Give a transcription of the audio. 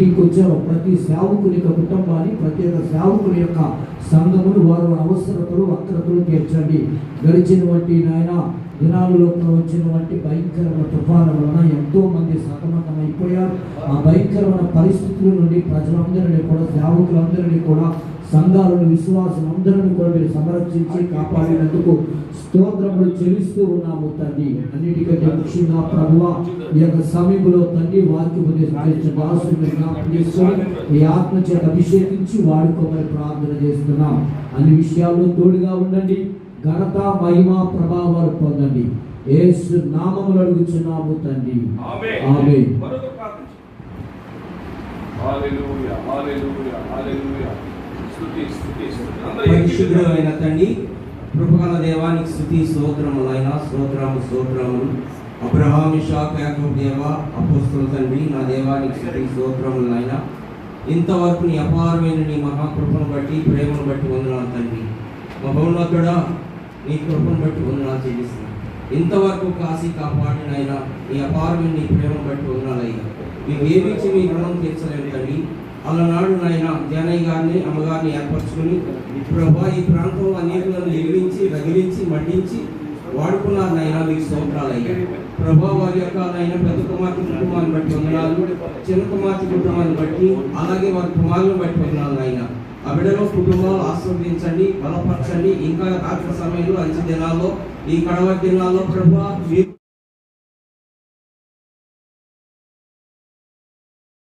వచ్చారో ప్రతి సేవకుని యొక్క కుటుంబాన్ని, ప్రత్యేక సేవకుని యొక్క సంఘమును వారి అవసరతలు వక్రతలు తీర్చండి. గడిచినటువంటి నాయన దినాలలో వచ్చినటువంటి భయంకరమైన తుఫాను వలన ఎంతో మంది సతమతమైపోయారు. ఆ భయంకరమైన పరిస్థితుల నుండి ప్రజలందరినీ కూడా, సేవకులందరినీ కూడా, సంఘాలను, విశ్వాసులందరినీ కూడా మీరు సంరక్షించి కాపాడినందుకు స్తోత్రములు చెల్లిస్తూ ఉన్నాము తండ్రి. అన్నిటికంటే ముఖ్యంగా ప్రభువా, ఈ యొక్క సమయంలో తండ్రి ఈ ఆత్మ చేత అభిషేకించి వాడుకోమని ప్రార్థన చేస్తున్నాం. అన్ని విషయాల్లో తోడుగా ఉండండి. ఘనత, మహిమ, ప్రభావాలు పొందండి. యేసు నామములో అడుగుచున్నాము తండ్రి. ఆమేన్. పరిశుద్ధుడైన తండ్రి, కృపగల దేవానికి స్తుతి స్తోత్రములైన స్తోత్రములు. అబ్రహాం, ఇస్సాకు, యాకోబు దేవ, అపోస్తలుల తండ్రి, నా దేవానికి స్తుతి స్తోత్రములైన. ఇంతవరకు నీ అపారమైన నీ మహాకృపను బట్టి, ప్రేమను బట్టి వందనాలు తండ్రి. మా భవనతుడా, నీ కృపను బట్టి వందనాలు చెల్లిస్తున్నాను. ఇంతవరకు కాసి కాపాడినైనా నీ అపారమైన నీ ప్రేమను బట్టి వందనాలయ్యా. మేము ఏమిచ్చి మీ రుణం తీర్చలేము తండ్రి. అలనాడు నాయన జానయ్య గారిని, అమ్మగారిని ఏర్పరచుకుని ప్రభా ఈ ప్రాంతంలో అనేకులను ఎగిరించి, రగిలించి, మండించి వాడుకున్నారు నాయన. మీకు స్తోత్రాలయ్యా. ప్రభా వారి యొక్క నాయన పెద్ద కుమార్తె కుటుంబాన్ని బట్టి వందనాలు, చిన్న కుమార్తె కుటుంబాన్ని బట్టి, అలాగే వారి కుమారులను బట్టి వందనాలు నాయన. ఆ బిడ్డలో కుటుంబాలు ఆస్వాదించండి, బలపరచండి. ఇంకా రాత్రి సమయంలో, అంచె దినాల్లో, ఈ కడవ దినాల్లో ప్రభా